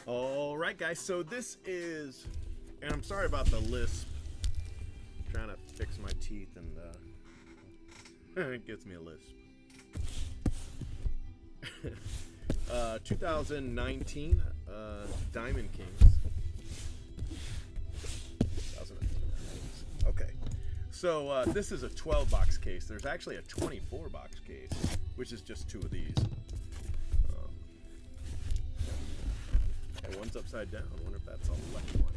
All right, guys. So this is, and I'm sorry about the lisp. I'm trying to fix my teeth, and it gets me a lisp. 2019 Diamond Kings. 2019 Kings. Okay. So this is a 12-box case. There's actually a 24-box case, which is just two of these. And one's upside down. I wonder if that's a left one.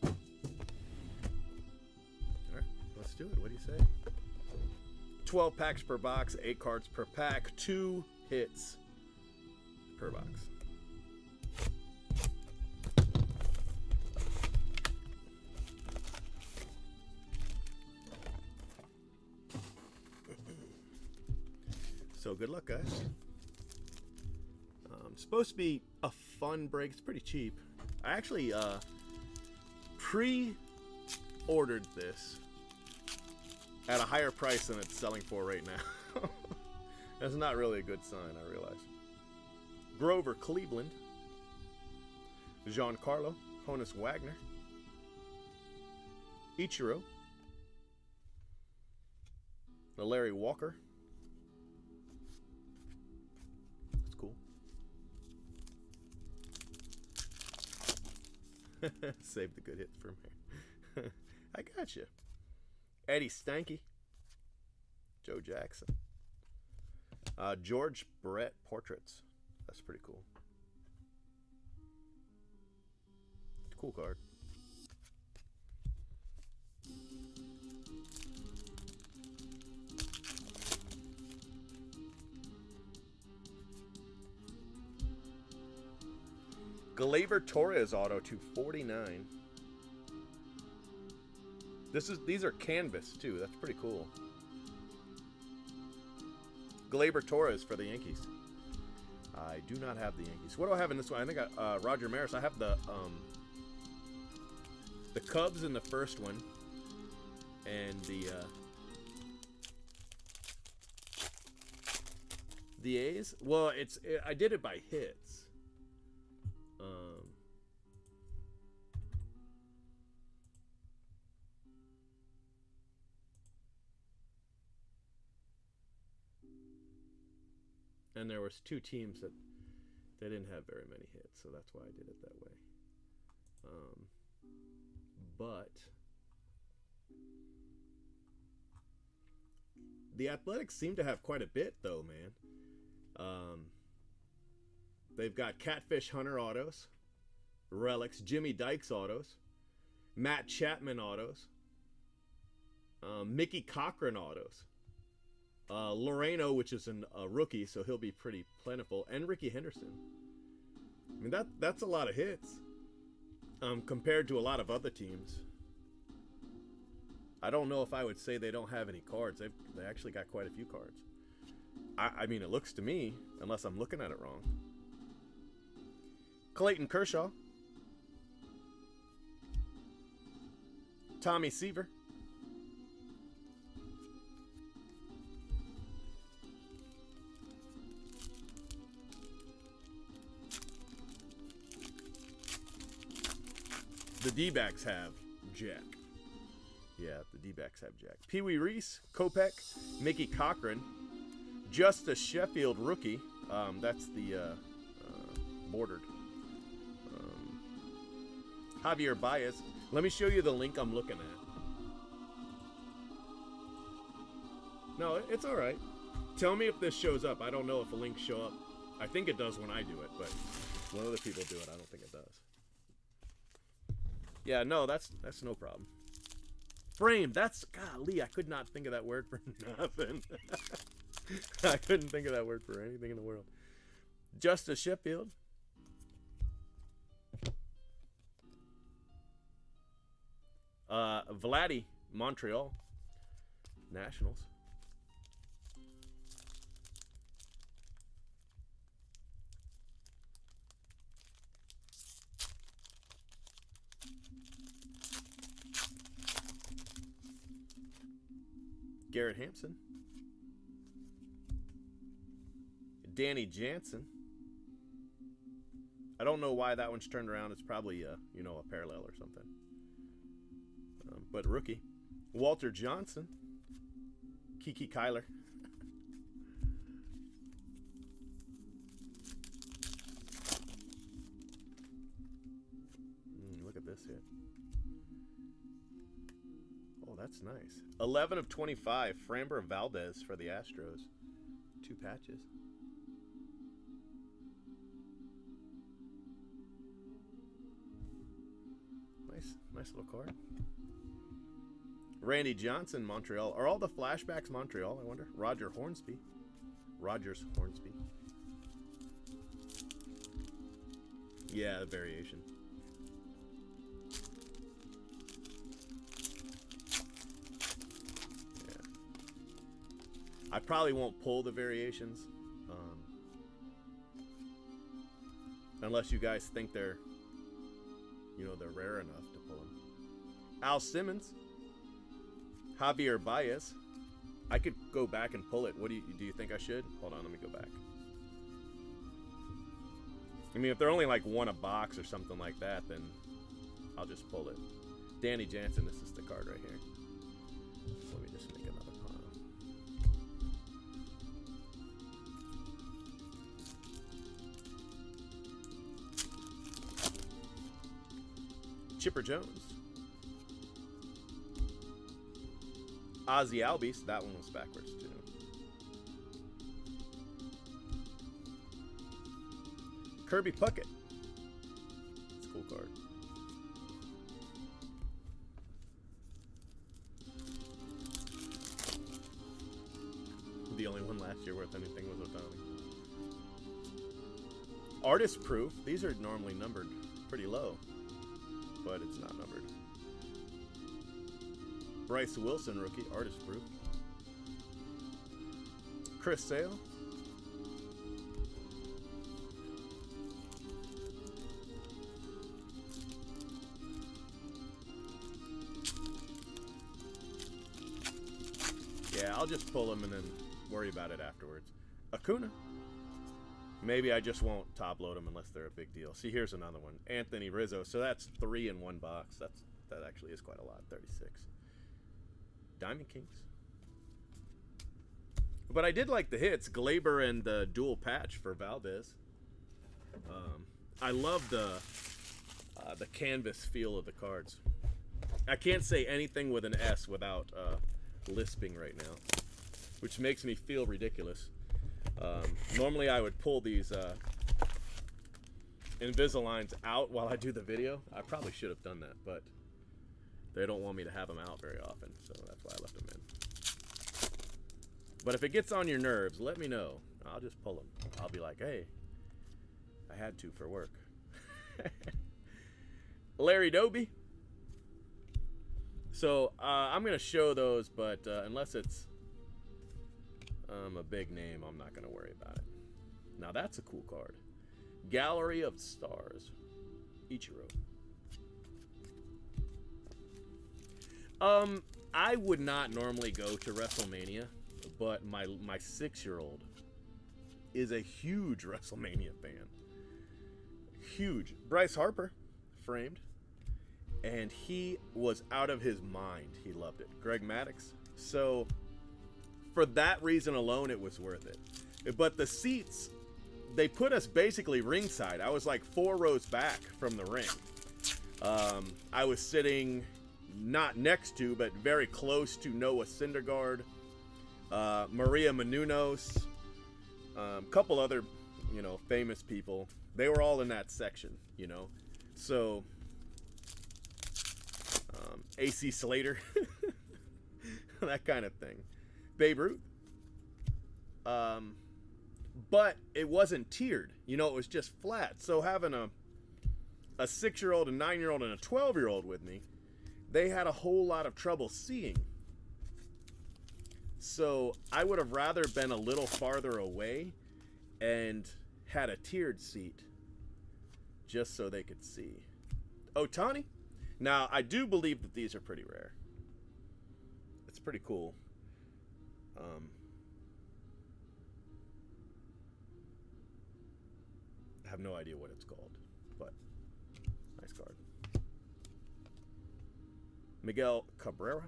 All right, let's do it. What do you say? 12 packs per box, 8 cards per pack, 2 hits per box. So good luck, guys. Supposed to be a fun break. It's pretty cheap. I actually pre-ordered this at a higher price than it's selling for right now. That's not really a good sign, I realize. Grover Cleveland, Giancarlo, Honus Wagner, Ichiro, Larry Walker. That's cool. Save the good hits from here. I got you. Eddie Stanky, Joe Jackson, George Brett Portraits. That's pretty cool. Cool card. Gleyber Torres auto to 49. These are canvas too. That's pretty cool. Gleyber Torres for the Yankees. I do not have the Yankees. What do I have in this one? I think Roger Maris. I have the Cubs in the first one, and the A's. Well, I did it by hits. And there was 2 teams that they didn't have very many hits, so that's why I did it that way. But the Athletics seem to have quite a bit, though, man. They've got Catfish Hunter autos, relics, Jimmy Dykes autos, Matt Chapman autos, Mickey Cochran autos. Loreno, which is a rookie, so he'll be pretty plentiful, and Ricky Henderson. I mean, that's a lot of hits compared to a lot of other teams. I don't know if I would say they don't have any cards. They actually got quite a few cards. I mean, it looks to me, unless I'm looking at it wrong. Clayton Kershaw, Tommy Seaver, the D-backs have Jack. Yeah, the D-backs have Jack. Pee Wee Reese, Kopech, Mickey Cochran, Justice Sheffield rookie. That's the bordered. Javier Baez. Let me show you the link I'm looking at. No, it's all right. Tell me if this shows up. I don't know if the links show up. I think it does when I do it, but when other people do it, I don't think it does. Yeah, no, that's no problem. Frame, golly, I could not think of that word for nothing. I couldn't think of that word for anything in the world. Justice Sheffield. Vladdy, Montreal Nationals. Garrett Hampson. Danny Jansen. I don't know why that one's turned around. It's probably, you know, a parallel or something. But rookie. Walter Johnson. Kiki Kyler. Look at this hit. Oh, that's nice. 11 of 25. Framber Valdez for the Astros. 2 patches. Nice little card. Randy Johnson, Montreal. Are all the flashbacks Montreal, I wonder? Rogers Hornsby. Yeah, variation. Yeah. I probably won't pull the variations. Unless you guys think they're, you know, they're rare enough to pull them. Al Simmons. Javier Baez. I could go back and pull it. What do you think I should? Hold on, let me go back. I mean, if they're only like one a box or something like that, then I'll just pull it. Danny Jansen, this is the card right here. So let me just make another pile. Chipper Jones. Ozzy Albies, that one was backwards too. Kirby Puckett. It's a cool card. The only one last year worth anything was Otani. Artist proof. These are normally numbered pretty low, but it's not numbered. Bryce Wilson, rookie, artist proof. Chris Sale. Yeah, I'll just pull them and then worry about it afterwards. Acuna. Maybe I just won't top load them unless they're a big deal. See, here's another one. Anthony Rizzo. So that's 3 in one box. That actually is quite a lot. 36. Diamond Kings. But I did like the hits. Glaber and the dual patch for Valdez. I love the canvas feel of the cards. I can't say anything with an S without lisping right now, which makes me feel ridiculous. Normally I would pull these Invisaligns out while I do the video. I probably should have done that, but they don't want me to have them out very often, so that's why I left them in. But if it gets on your nerves, let me know. I'll just pull them. I'll be like, hey, I had to for work. Larry Doby. So I'm going to show those, but unless it's a big name, I'm not going to worry about it. Now that's a cool card. Gallery of Stars. Ichiro. I would not normally go to WrestleMania, but my 6-year-old is a huge WrestleMania fan. Huge. Bryce Harper, framed. And he was out of his mind. He loved it. Greg Maddux. So, for that reason alone, it was worth it. But the seats, they put us basically ringside. I was like 4 rows back from the ring. I was sitting not next to, but very close to Noah Syndergaard, Maria Menounos, a couple other, you know, famous people. They were all in that section, you know. So, AC Slater, that kind of thing. Babe Ruth. But it wasn't tiered. You know, it was just flat. So having a 6-year-old, a 9-year-old, and a 12-year-old with me, they had a whole lot of trouble seeing. So I would have rather been a little farther away and had a tiered seat just so they could see. Otani. Now, I do believe that these are pretty rare. It's pretty cool. have no idea what it's called, but nice card. Miguel Cabrera.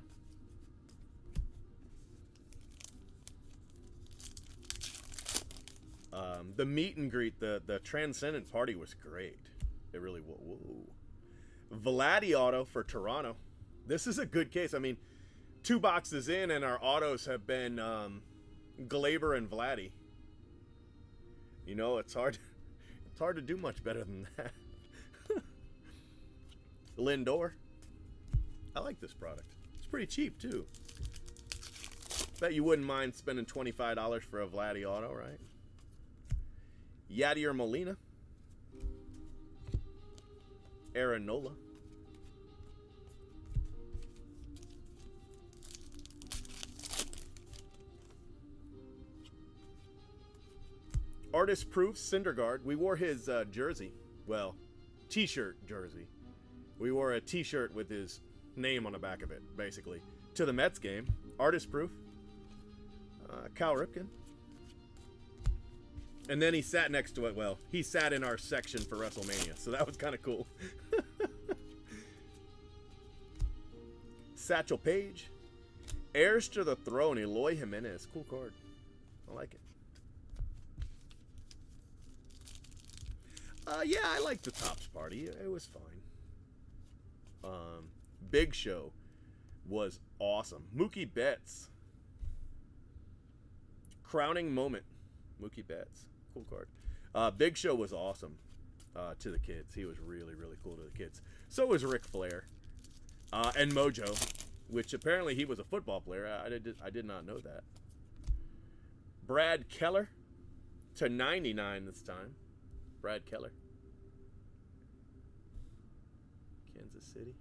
The meet and greet, the Transcendent party was great. It really was. Whoa. Vladdy auto for Toronto. This is a good case. I mean, 2 boxes in, and our autos have been Glaber and Vladdy. You know, it's hard to do much better than that. Lindor. I like this product. It's pretty cheap, too. Bet you wouldn't mind spending $25 for a Vladdy auto, right? Yadier Molina. Aaron Nola. Artist Proof Syndergaard. We wore his jersey. Well, t-shirt jersey. We wore a t-shirt with his name on the back of it, basically, to the Mets game. Artist Proof. Cal Ripken. And then he sat next to it. Well, he sat in our section for WrestleMania, so that was kind of cool. Satchel Paige. Heirs to the Throne, Eloy Jimenez. Cool card. I like it. Yeah, I like the Topps party. It was fine. Big Show was awesome. Mookie Betts. Crowning moment. Mookie Betts. Cool card. Big Show was awesome to the kids. He was really, really cool to the kids. So was Ric Flair. And Mojo, which apparently he was a football player. I did not know that. Brad Keller to 99 this time. Brad Keller. Kansas City.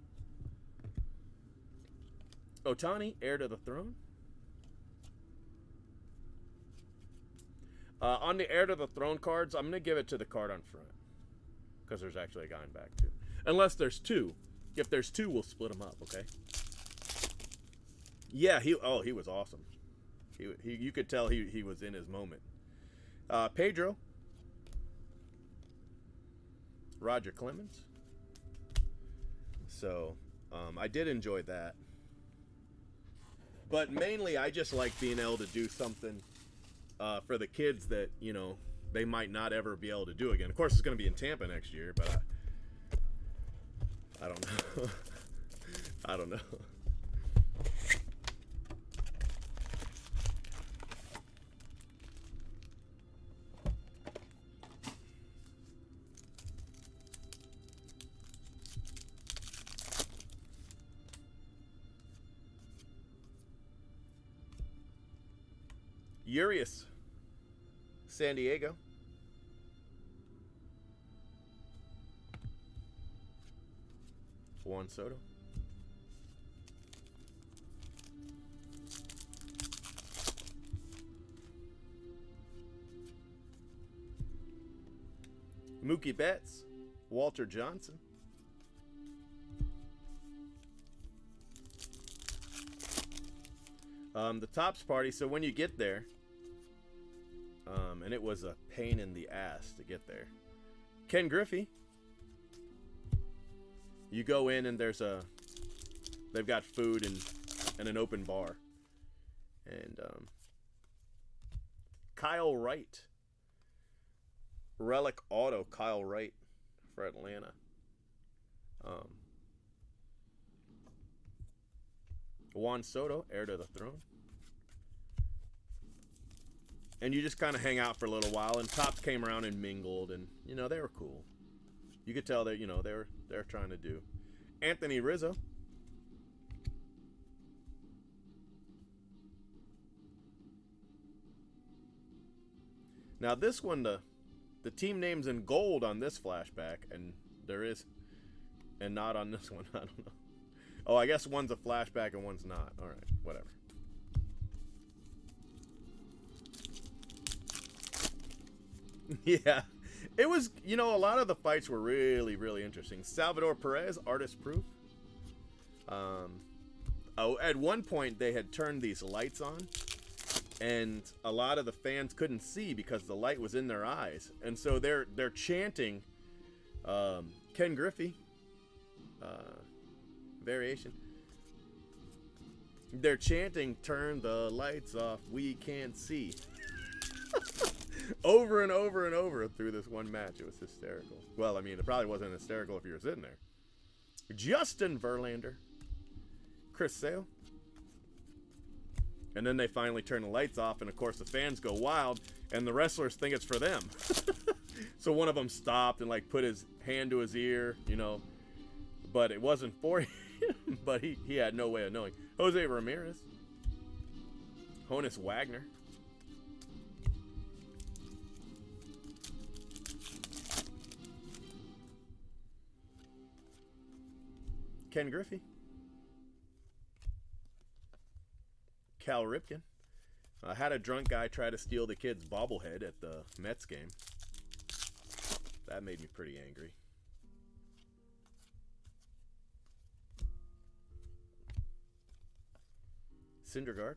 Ohtani, heir to the throne. On the heir to the throne cards, I'm going to give it to the card on front. Because there's actually a guy in back, too. Unless there's 2. If there's 2, we'll split them up, okay? Yeah, he was awesome. You could tell he was in his moment. Pedro. Roger Clemens. So, I did enjoy that. But mainly, I just like being able to do something for the kids that, you know, they might not ever be able to do again. Of course, it's going to be in Tampa next year, but I don't know. I don't know. Urias, San Diego. Juan Soto. Mookie Betts, Walter Johnson. The Topps party, so when you get there, and it was a pain in the ass to get there. Ken Griffey. You go in and they've got food and an open bar. And Kyle Wright. Relic Auto, Kyle Wright for Atlanta. Juan Soto, heir to the throne. And you just kind of hang out for a little while, and Topps came around and mingled, and, you know, they were cool. You could tell that, you know, they're trying to do. Anthony Rizzo. Now this one, the team name's in gold on this flashback, and there is, and not on this one. I don't know. Oh, I guess one's a flashback and one's not. All right, whatever. Yeah, it was, you know, a lot of the fights were really, really interesting. Salvador Perez, Artist Proof. Oh, at one point they had turned these lights on, and a lot of the fans couldn't see because the light was in their eyes, and so they're chanting Ken Griffey variation. They're chanting, "Turn the lights off, we can't see." Over and over and over through this one match. It was hysterical. Well, I mean, it probably wasn't hysterical if you were sitting there. Justin Verlander. Chris Sale. And then they finally turn the lights off, and of course the fans go wild, and the wrestlers think it's for them. So one of them stopped and like put his hand to his ear, you know, but it wasn't for him. But he had no way of knowing. Jose Ramirez. Honus Wagner. Ken Griffey. Cal Ripken. Had a drunk guy try to steal the kid's bobblehead at the Mets game. That made me pretty angry. Syndergaard.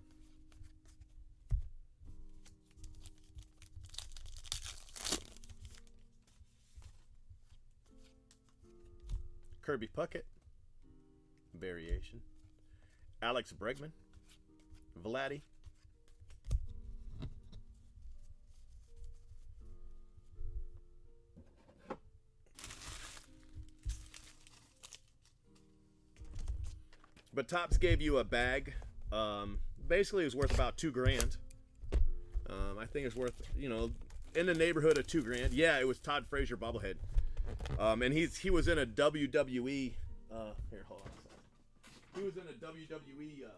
Kirby Puckett. Variation. Alex Bregman. Vladdy. But Topps gave you a bag. Basically, it was worth about $2,000. I think it's worth, you know, in the neighborhood of $2,000. Yeah, it was Todd Frazier bobblehead. And he was in a WWE. Here, hold on a second. He was in a WWE.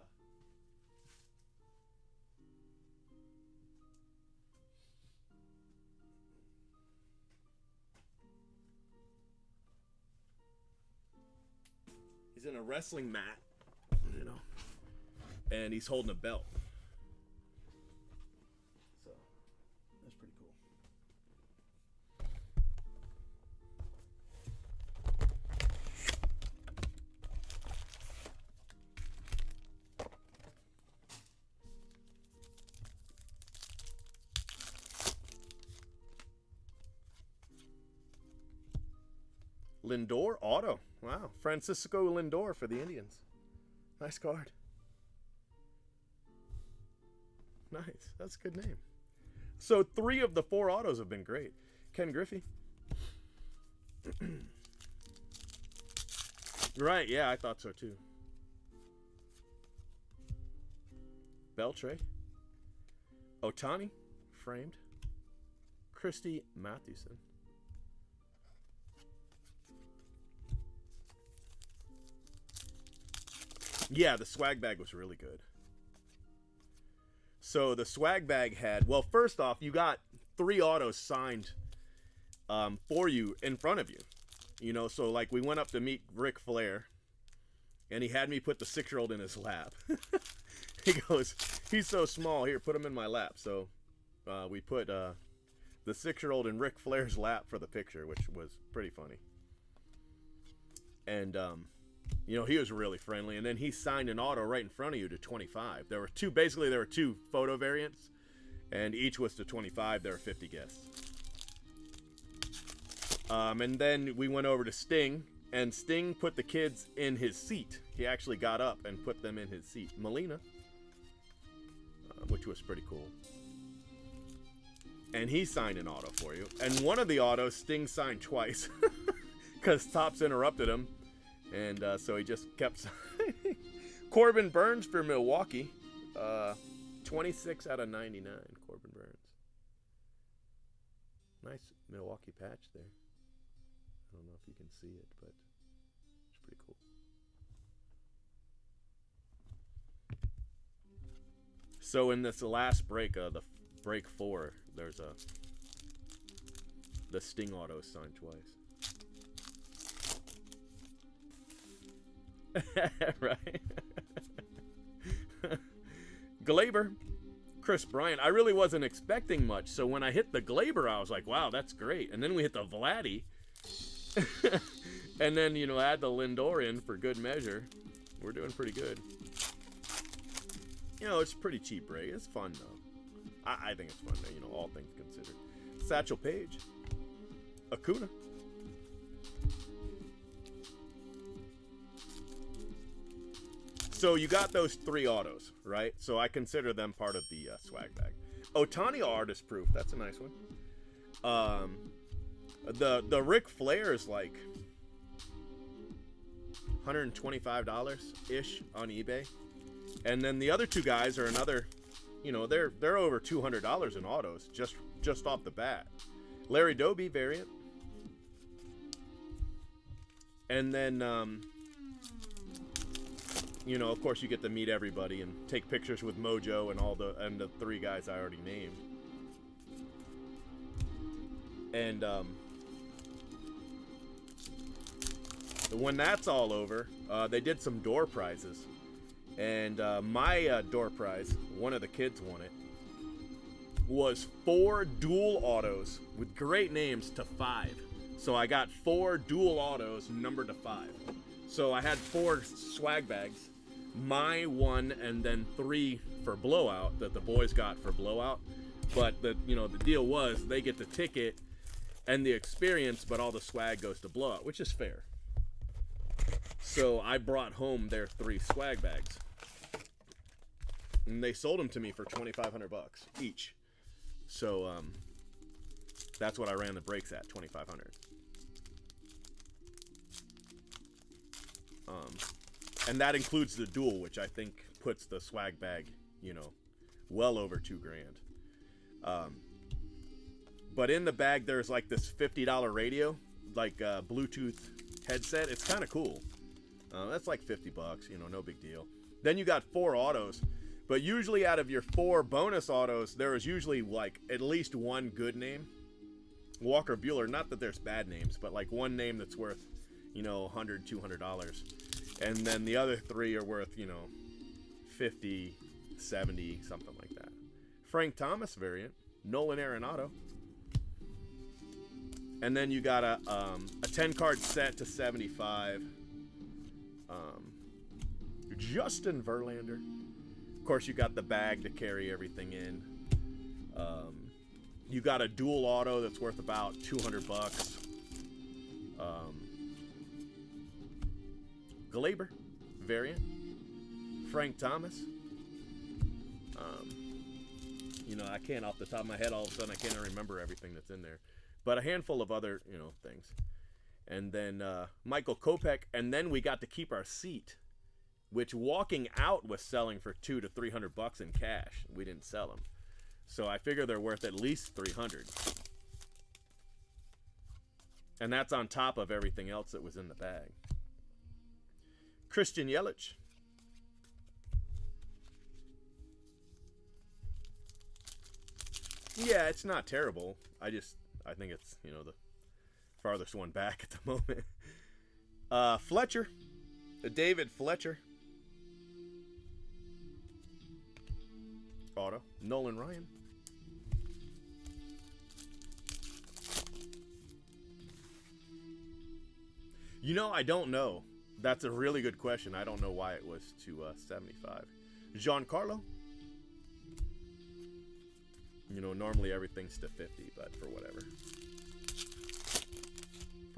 He's in a wrestling mat, you know, and he's holding a belt. So that's pretty cool. Lindor auto. Wow. Francisco Lindor for the Indians. Nice card. Nice. That's a good name. So 3 of the 4 autos have been great. Ken Griffey. Right. Yeah, I thought so too. Beltre. Otani. Framed. Christy Mathewson. Yeah, the swag bag was really good. So the swag bag had, well, first off, you got 3 autos signed for you in front of you. You know, so like we went up to meet Ric Flair, and he had me put the 6-year-old in his lap. He goes, he's so small, here, put him in my lap. So we put the 6-year-old in Ric Flair's lap for the picture, which was pretty funny. And, you know, he was really friendly, and then he signed an auto right in front of you to 25. There were 2 photo variants, and each was to 25. There were 50 guests. And then we went over to Sting, and Sting put the kids in his seat. He actually got up and put them in his seat. Molina, which was pretty cool. And he signed an auto for you. And one of the autos, Sting signed twice, because Topps interrupted him. And so he just kept signing. Corbin Burns for Milwaukee. 26 out of 99, Corbin Burns. Nice Milwaukee patch there. I don't know if you can see it, but it's pretty cool. So in this last break, the break 4, there's the Sting auto signed twice. Right. Glaber, Chris Bryant. I really wasn't expecting much, so when I hit the Glaber, I was like, wow, that's great. And then we hit the Vladdy. And then, you know, add the Lindor in for good measure. We're doing pretty good. You know, it's pretty cheap break. It's fun, though. I think it's fun, you know, all things considered. Satchel Paige. Acuna. So you got those 3 autos, right? So I consider them part of the swag bag. Ohtani Artist Proof. That's a nice one. The Ric Flair is like $125-ish on eBay. And then the other 2 guys are another, you know, they're over $200 in autos just off the bat. Larry Doby variant. And then you know, of course you get to meet everybody and take pictures with Mojo and the 3 guys I already named. And when that's all over, they did some door prizes. And my door prize, one of the kids won it, was 4 dual autos with great names to 5. So I got 4 dual autos numbered to 5. So I had 4 swag bags, my 1, and then 3 for blowout that the boys got for blowout. But the deal was they get the ticket and the experience, but all the swag goes to blowout, which is fair. So I brought home their 3 swag bags, and they sold them to me for $2,500 each. So that's what I ran the breaks at, $2,500. And that includes the dual, which I think puts the swag bag, you know, well over $2,000. But in the bag, there's like this $50 radio, like Bluetooth headset. It's kind of cool. That's like $50, you know, no big deal. Then you got 4 autos, but usually out of your 4 bonus autos, there is usually like at least 1 good name. Walker Buehler, not that there's bad names, but like 1 name that's worth, you know, $100, $200. And then the other 3 are worth, you know, 50, 70, something like that. Frank Thomas variant, Nolan Arenado. And then you got a 10-card set to 75. Justin Verlander. Of course, you got the bag to carry everything in. You got a dual auto that's worth about $200. Glaber variant. Frank Thomas. You know, I can't off the top of my head, all of a sudden I can't remember everything that's in there. But a handful of other, you know, things. And then Michael Kopech, and then we got to keep our seat, which walking out was selling for $200 to $300 in cash. We didn't sell them. So I figure they're worth at least $300. And that's on top of everything else that was in the bag. Christian Yelich. Yeah, it's not terrible. I think it's, you know, the farthest one back at the moment. Fletcher. David Fletcher. Auto. Nolan Ryan. You know, I don't know. That's a really good question. I don't know why it was to 75. Giancarlo. You know, normally everything's to 50, but for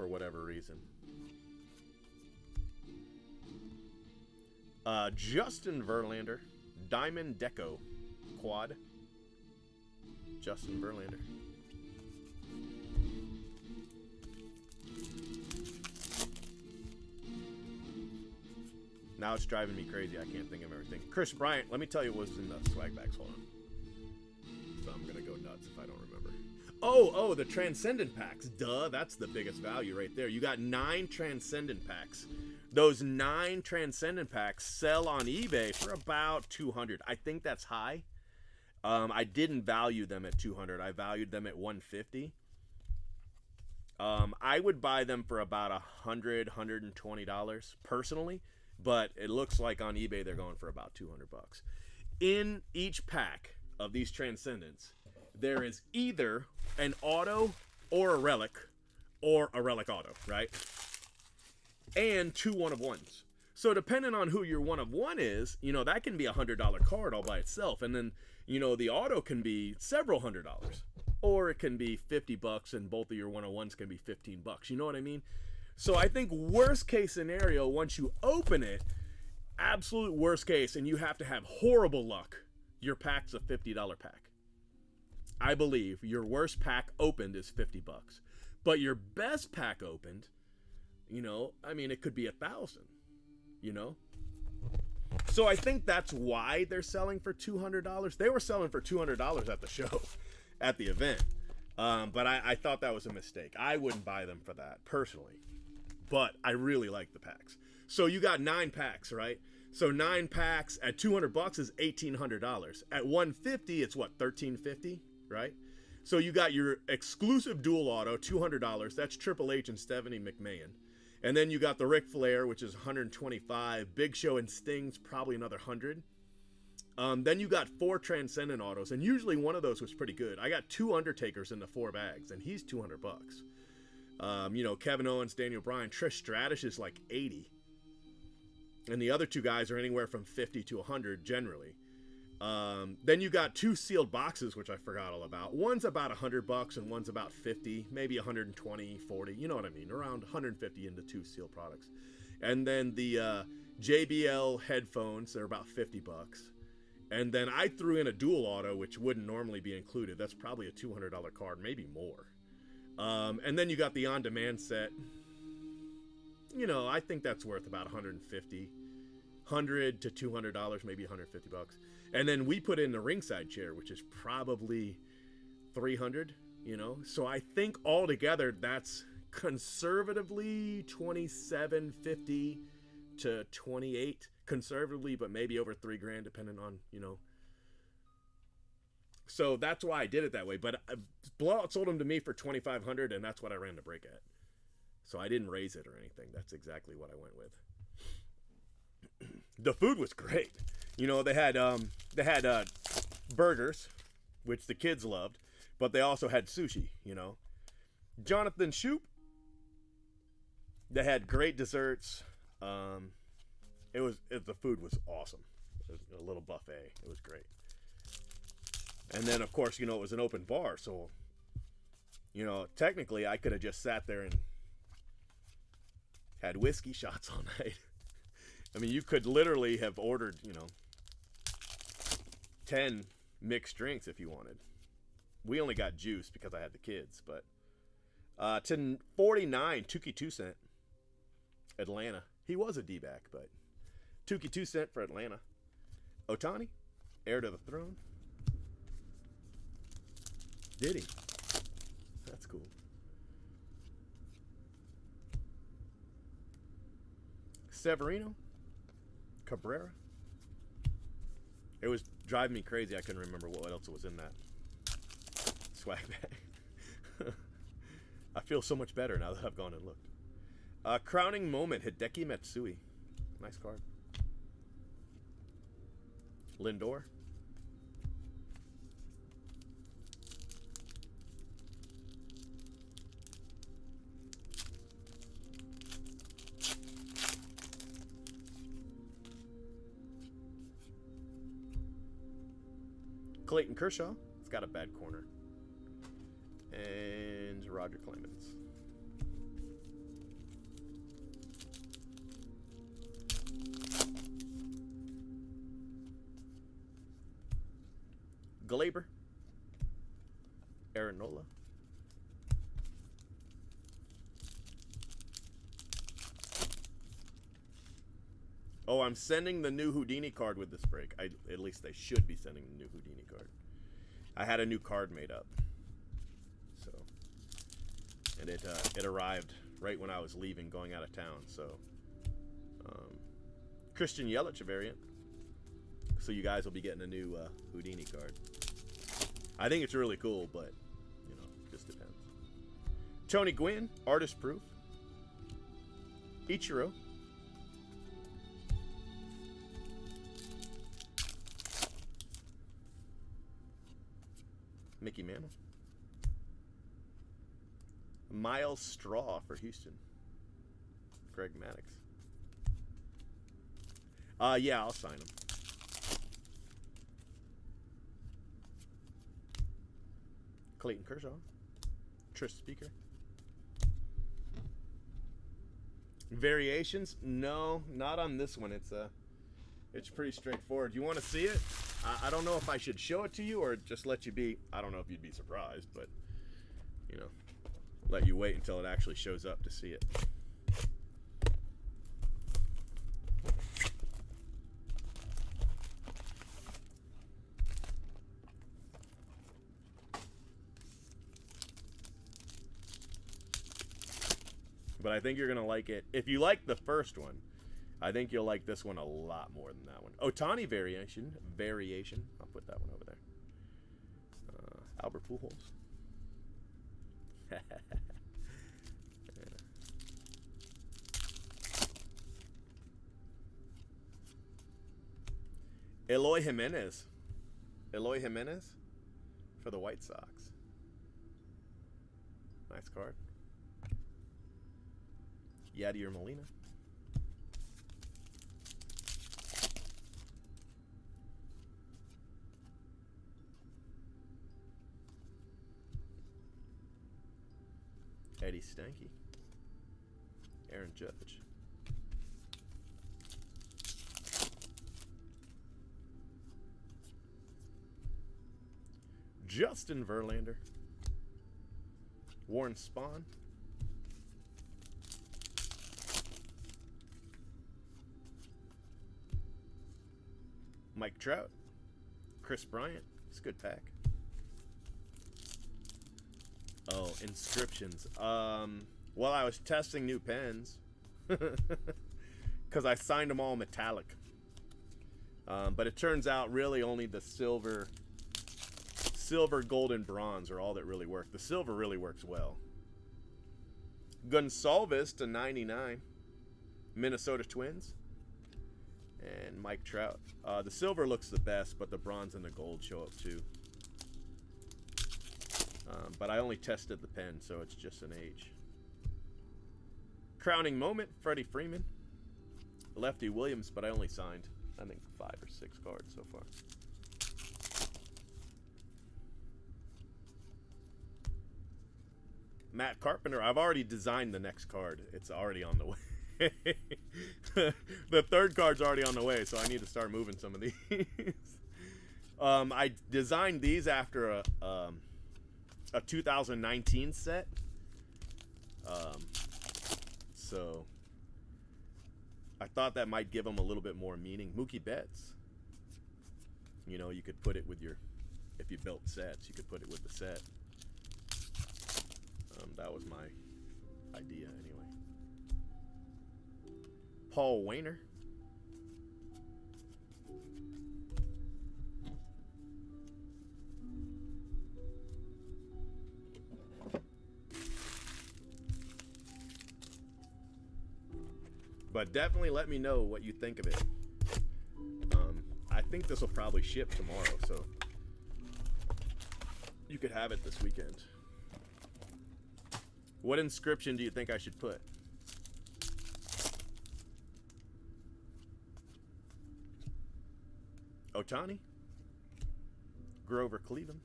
whatever reason. Justin Verlander, Diamond Deco quad. Justin Verlander. Now it's driving me crazy. I can't think of everything. Chris Bryant, let me tell you what was in the swag bags. Hold on. So I'm going to go nuts if I don't remember. Oh, the Transcendent Packs. Duh, that's the biggest value right there. You got 9 Transcendent Packs. Those 9 Transcendent Packs sell on eBay for about $200. I think that's high. I didn't value them at $200. I valued them at $150. I would buy them for about $100, $120 personally. But it looks like on eBay they're going for about $200. In each pack of these Transcendents, there is either an auto or a relic auto, right? And 2 one-of-ones. So depending on who your one-of-one is, you know, that can be a $100 card all by itself. And then You know, the auto can be several $100s, or it can be $50 and both of your 101s can be $15. You know what I mean? So I think worst case scenario, once you open it, absolute worst case, and you have to have horrible luck, your pack's a $50 pack. I believe your worst pack opened is $50. But your best pack opened, you know, I mean, it could be $1,000, you know? So I think that's why they're selling for $200. They were selling for $200 at the show, at the event. But I thought that was a mistake. I wouldn't buy them for that, personally. But I really like the packs. So you got 9 packs, right? So 9 packs at $200 is $1,800. At $150, it's what, $1,350, right? So you got your exclusive dual auto, $200. That's Triple H and Stephanie McMahon. And then you got the Ric Flair, which is $125. Big Show and Sting's probably another $100. Then you got 4 Transcendent autos, and usually one of those was pretty good. I got 2 Undertakers in the 4 bags, and he's $200. You know, Kevin Owens, Daniel Bryan, Trish Stratus is like $80. And the other 2 guys are anywhere from $50 to $100 generally. Then you got 2 sealed boxes, which I forgot all about. One's about $100 and one's about $50, maybe 120, 40, you know what I mean, around 150 into 2 sealed products. And then the JBL headphones, they're about $50. And then I threw in a dual auto, which wouldn't normally be included. That's probably a $200 card, maybe more. And then you got the on-demand set. You know, I think that's worth about $150 to $200, maybe $150. And then we put in the ringside chair, which is probably $300, you know. So I think altogether that's conservatively $2,750 to $28 conservatively, but maybe over $3,000 depending on, you know. So that's why I did it that way. But Blowout sold them to me for $2,500, and that's what I ran the break at. So I didn't raise it or anything. That's exactly what I went with. The food was great. You know, they had burgers, which the kids loved, but they also had sushi, you know. Jonathan Shoop, they had great desserts. The food was awesome. It was a little buffet. It was great. And then, of course, you know, it was an open bar, so, you know, technically I could have just sat there and had whiskey shots all night. I mean, you could literally have ordered, you know, 10 mixed drinks if you wanted. We only got juice because I had the kids, but 1049 Tukey 2 cent Atlanta. He was a D-back, but Tukey 2 cent for Atlanta. Otani, heir to the throne. Did he? That's cool. Severino, Cabrera. It was driving me crazy. I couldn't remember what else was in that swag bag. I feel so much better now that I've gone and looked. Crowning moment, Hideki Matsui. Nice card. Lindor. Clayton Kershaw. It's got a bad corner. And Roger Clemens. Glaber. Aaron Nola. Oh, I'm sending the new Houdini card with this break. At least I should be sending the new Houdini card. I had a new card made up. So, and it arrived right when I was leaving, going out of town. So, Christian Yelich, a variant. So you guys will be getting a new Houdini card. I think it's really cool, but, you know, just depends. Tony Gwynn, artist proof. Ichiro. Mickey Mantle. Miles Straw for Houston. Greg Maddux. Yeah, I'll sign him. Clayton Kershaw. Tris Speaker. Variations? No, not on this one. It's pretty straightforward. You want to see it? I don't know if I should show it to you or just let you be. I don't know if you'd be surprised, but you know, let you wait until it actually shows up to see it. But I think you're going to like it. If you like the first one, I think you'll like this one a lot more than that one. Ohtani variation. I'll put that one over there. Albert Pujols. Eloy Jimenez for the White Sox. Nice card. Yadier Molina. Eddie Stanky. Aaron Judge. Justin Verlander. Warren Spahn. Mike Trout. Chris Bryant. It's a good pack. Oh, inscriptions. Well, I was testing new pens because I signed them all metallic. But it turns out really only the silver, gold, and bronze are all that really work. The silver really works well. Gonsalves to 99. Minnesota Twins. And Mike Trout. The silver looks the best, but the bronze and the gold show up too. But I only tested the pen, so it's just an H. Crowning moment, Freddie Freeman. Lefty Williams, but I only signed, I think, 5 or 6 cards so far. Matt Carpenter. I've already designed the next card. It's already on the way. The third card's already on the way, so I need to start moving some of these. I designed these after a 2019 set. So I thought that might give them a little bit more meaning. Mookie Betts. You know, you could put it with your, if you built sets, you could put it with the set. That was my idea anyway. Paul Wainer. But definitely let me know what you think of it. I think this will probably ship tomorrow, so you could have it this weekend. What inscription do you think I should put? Ohtani? Grover Cleveland?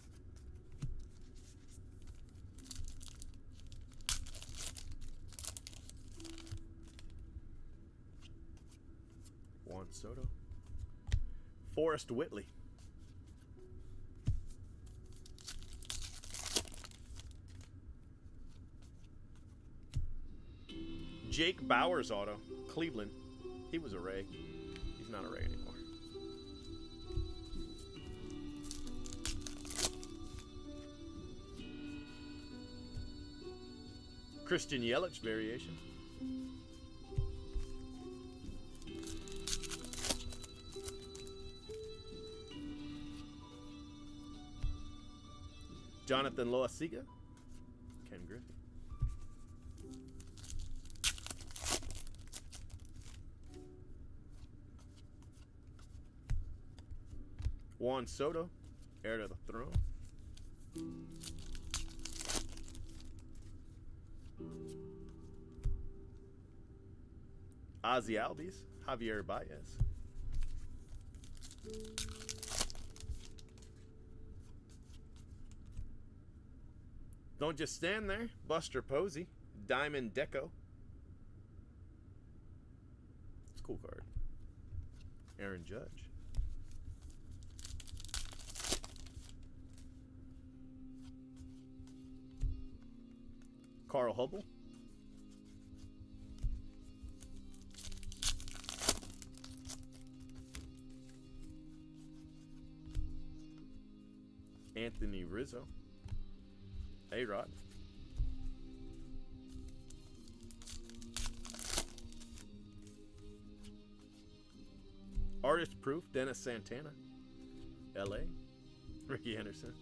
Juan Soto? Forrest Whitley? Jake Bauers auto, Cleveland. He was a Ray. He's not a Ray anymore. Christian Yelich variation. Jonathan Loaisiga. Ken Griffey. Juan Soto, heir to the throne. Ozzy Albies, Javier Baez. Don't Just Stand There, Buster Posey, Diamond Deco. It's a cool card. Aaron Judge. Carl Hubble. Anthony Rizzo. A-Rod. Artist Proof, Dennis Santana. L.A. Ricky Henderson.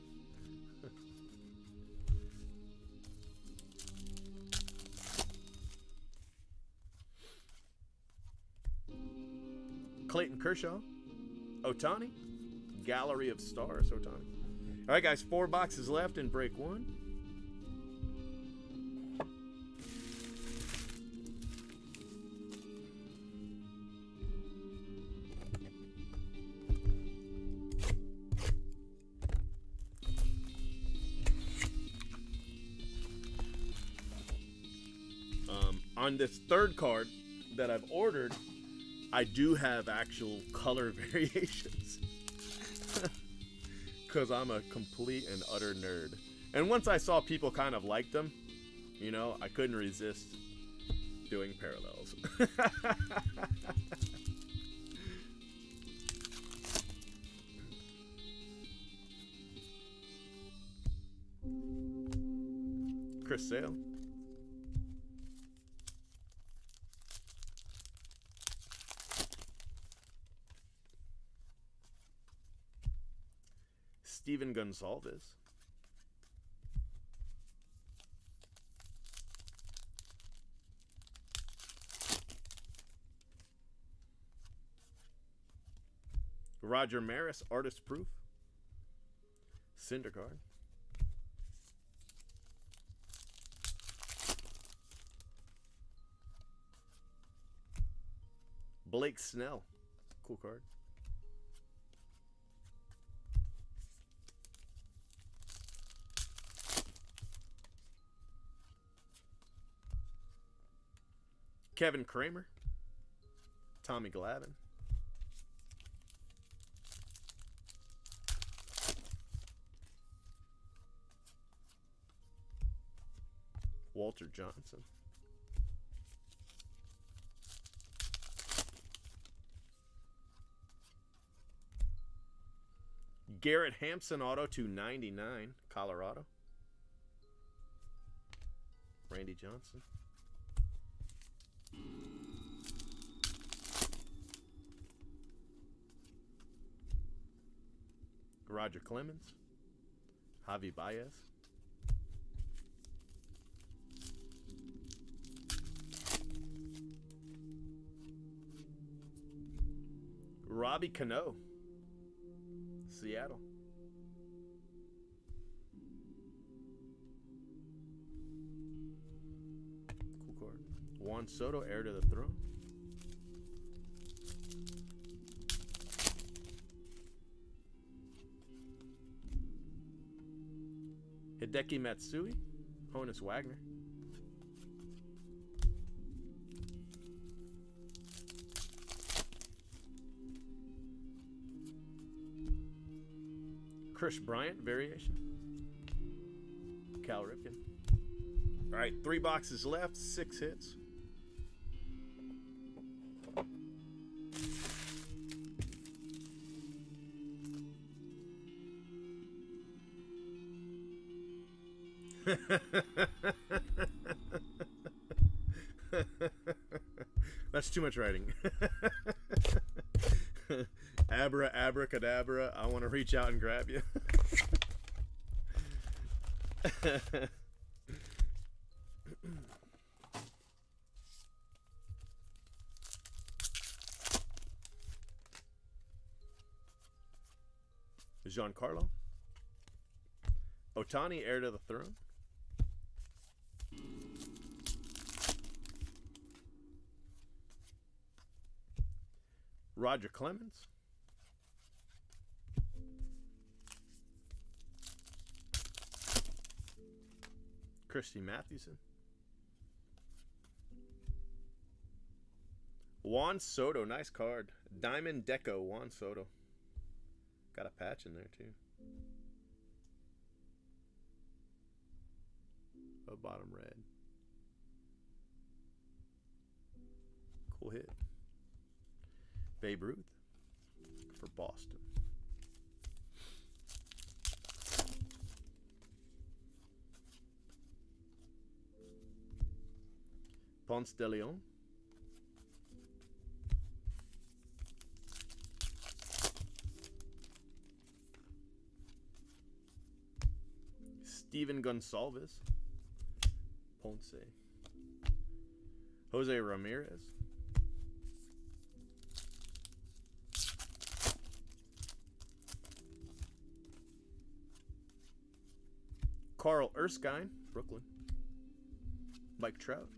Clayton Kershaw. Ohtani. Gallery of Stars, Ohtani. All right, guys, 4 boxes left in break 1. On this third card that I've ordered, I do have actual color variations. Because I'm a complete and utter nerd. And once I saw people kind of liked them, you know, I couldn't resist doing parallels. Chris Sale. Steven Gonsalves. Roger Maris, Artist Proof. Syndergaard. Blake Snell. Cool card. Kevin Kramer. Tommy Glavine. Walter Johnson. Garrett Hampson auto to 99, Colorado. Randy Johnson. Roger Clemens. Javi Baez. Robbie Cano. Seattle. Cool card. Juan Soto, heir to the throne. Hideki Matsui, Honus Wagner. Chris Bryant variation. Cal Ripken. All right, 3 boxes left, 6 hits. That's too much writing. Abra, abracadabra, I want to reach out and grab you. Giancarlo. Ohtani, heir to the throne. Roger Clemens. Christy Mathewson. Juan Soto, nice card. Diamond Deco, Juan Soto. Got a patch in there too. A bottom red. Cool hit. Babe Ruth for Boston. Ponce de Leon. Steven Gonsalves. Ponce. Jose Ramirez. Carl Erskine, Brooklyn. Mike Trout.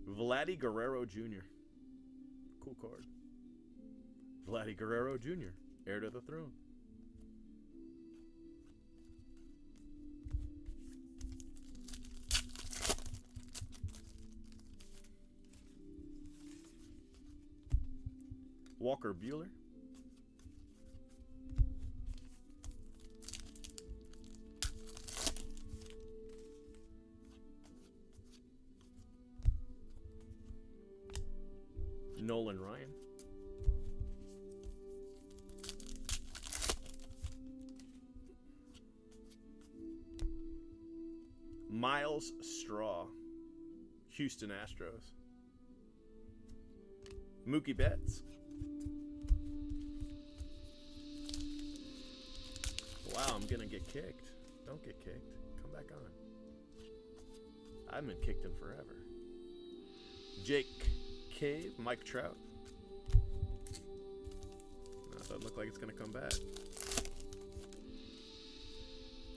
Vladdy Guerrero Jr. Cool card. Vladdy Guerrero Jr., heir to the throne. Walker Buehler. Nolan Ryan. Miles Straw, Houston Astros. Mookie Betts. Wow, I'm gonna get kicked. Don't get kicked. Come back on. I haven't been kicked in forever. Jake Cave, Mike Trout. No, it doesn't look like it's gonna come back.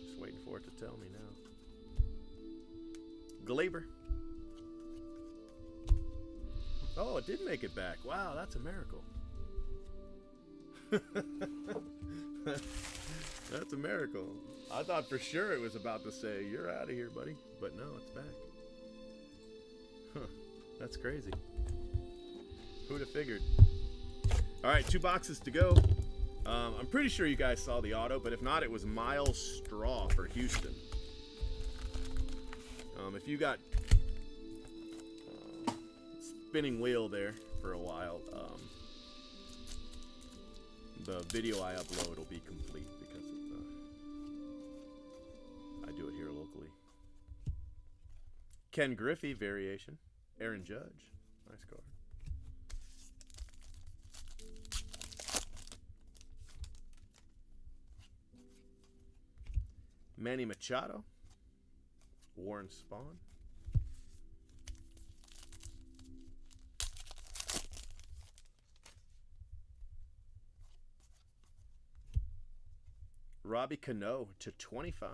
Just waiting for it to tell me now. Glaber. Oh, it did make it back. Wow, that's a miracle. That's a miracle. I thought for sure it was about to say, you're out of here, buddy. But no, it's back. Huh. That's crazy. Who'd have figured? All right, 2 boxes to go. I'm pretty sure you guys saw the auto, but if not, it was Miles Straw for Houston. If you got spinning wheel there for a while, the video I upload will be complete because I do it here locally. Ken Griffey variation. Aaron Judge. Nice card. Manny Machado. Warren Spahn. Robbie Cano to 25.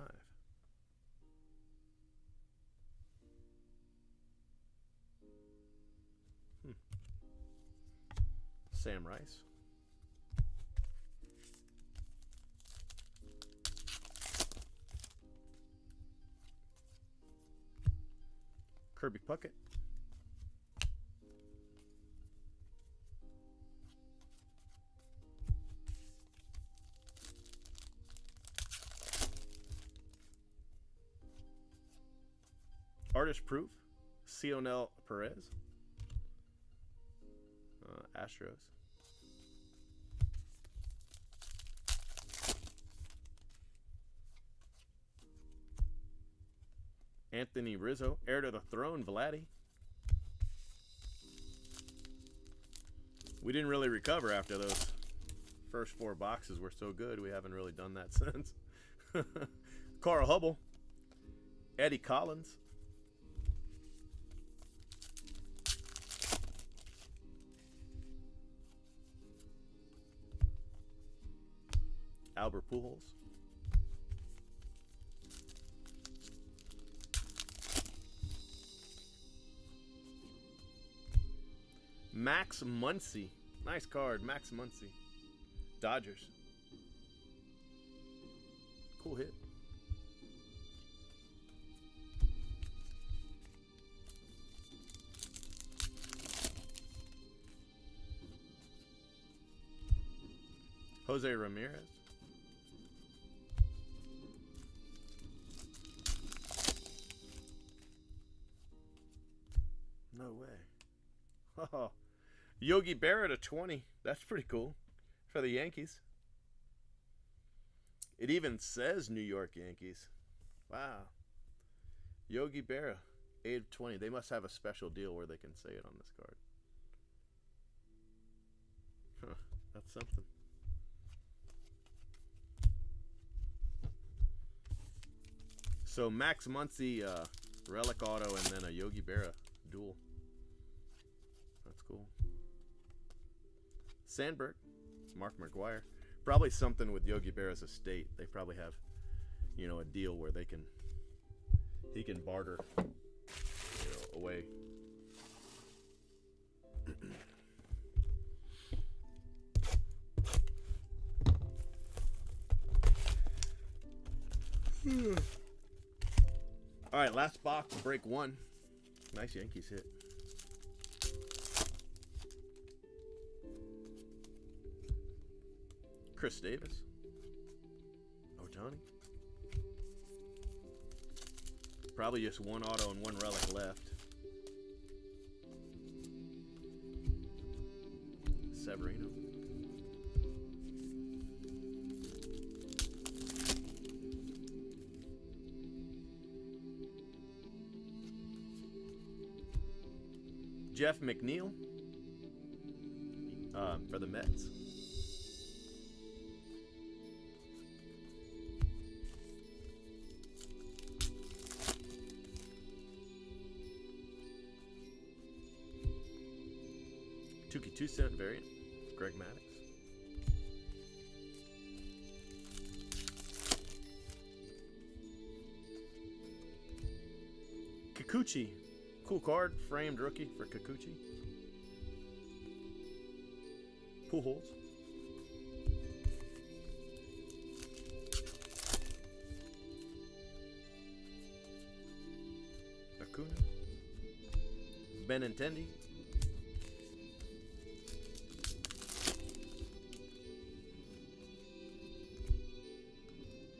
Sam Rice. Kirby Puckett. Artist Proof. Cionel Perez. Astros. Anthony Rizzo, heir to the throne, Vladdy. We didn't really recover after those first 4 boxes were so good. We haven't really done that since. Carl Hubble. Eddie Collins. Albert Pujols. Max Muncy, Nice card. Max Muncy. Dodgers. Cool hit. Jose Ramirez. No way. Oh, Yogi Berra to 20. That's pretty cool for the Yankees. It even says New York Yankees. Wow. Yogi Berra, 8 of 20. They must have a special deal where they can say it on this card. Huh, that's something. So Max Muncy, relic auto, and then a Yogi Berra duel. That's cool. Sandberg, Mark McGuire. Probably something with Yogi Berra's estate. They probably have, you know, a deal where he can barter, you know, away. All right, last box, break one. Nice Yankees hit. Chris Davis. Ohtani. Probably just one auto and one relic left. Severino. Jeff McNeil for the Mets. Tukey 2-cent variant, Greg Maddux. Kikuchi, cool card, framed rookie for Kikuchi. Pujols. Acuna. Benintendi.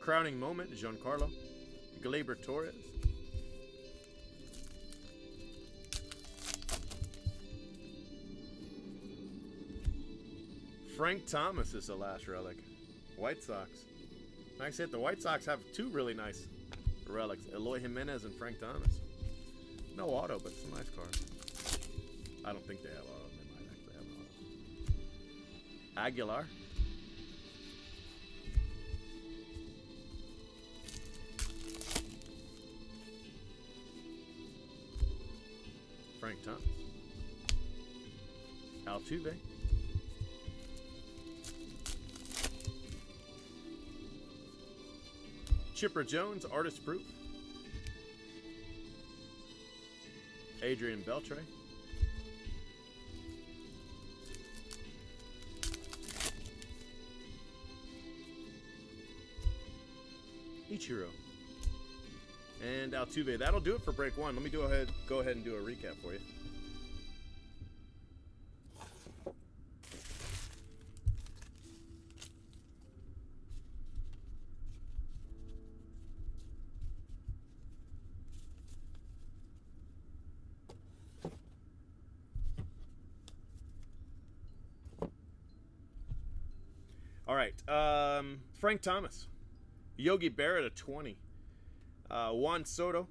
Crowning moment, Giancarlo. Gleyber Torres. Frank Thomas is the last relic. White Sox. Nice hit. The White Sox have two really nice relics. Eloy Jimenez and Frank Thomas. No auto, but it's a nice card. I don't think they have auto. They might actually have auto. Aguilar. Frank Thomas. Altuve. Chipper Jones, artist proof. Adrian Beltre. Ichiro. And Altuve. That'll do it for break one. Let me go ahead and do a recap for you. All right, Frank Thomas, Yogi Berra to 20, Juan Soto,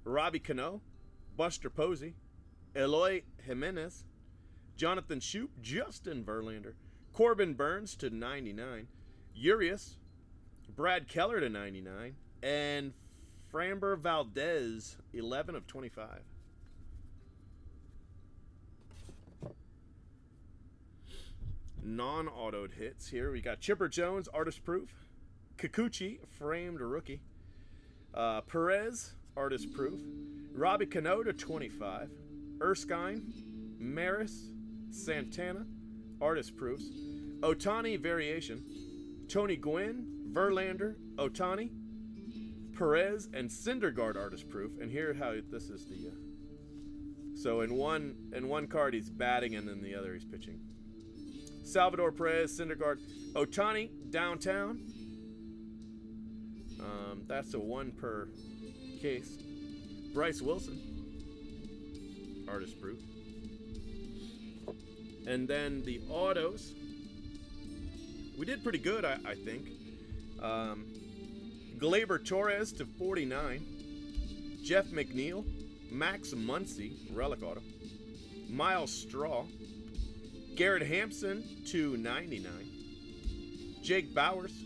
Robbie Cano, Buster Posey, Eloy Jimenez, Jonathan Shoup, Justin Verlander, Corbin Burns to 99, Urias, Brad Keller to 99, and Framber Valdez, 11 of 25. Non-autoed hits here. We got Chipper Jones, artist proof. Kikuchi, framed rookie. Perez, artist proof. Robbie Cano to 25. Erskine, Maris, Santana, artist proofs. Ohtani variation. Tony Gwynn, Verlander, Ohtani, Perez, and Syndergaard artist proof. And here how this is the. So in one card he's batting, and then the other he's pitching. Salvador Perez, Syndergaard, Ohtani downtown. That's a 1 per case. Bryce Wilson, artist proof. And then the autos. We did pretty good, I think. Gleyber Torres to 49. Jeff McNeil, Max Muncy, relic auto. Miles Straw. Garrett Hampson to 99. Jake Bowers.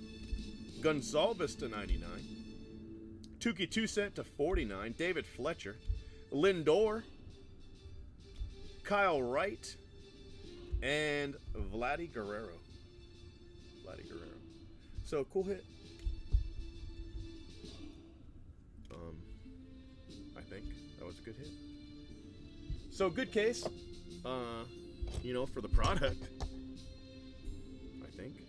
Gonzalez to 99. Tuki Toussaint to 49. David Fletcher. Lindor. Kyle Wright. And Vladdy Guerrero. So, cool hit. I think that was a good hit. So, good case. For the product. I think.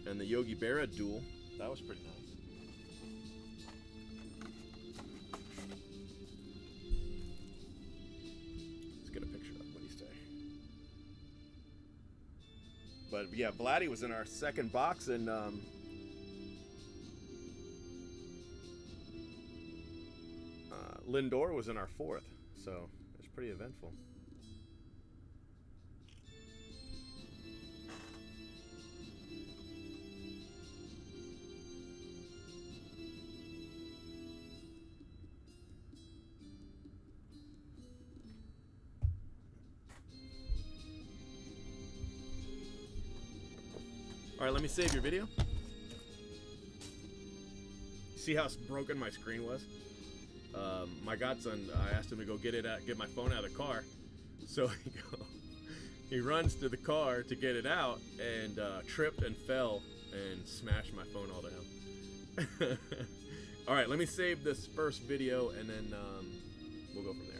And the Yogi Berra duel. That was pretty nice. Let's get a picture of what he say. But yeah, Vladdy was in our second box, and Lindor was in our fourth. So it was pretty eventful. All right, let me save your video. See how broken my screen was? My godson, I asked him to go get my phone out of the car. So he runs to the car to get it out and tripped and fell and smashed my phone all down. All right, let me save this first video, and then we'll go from there.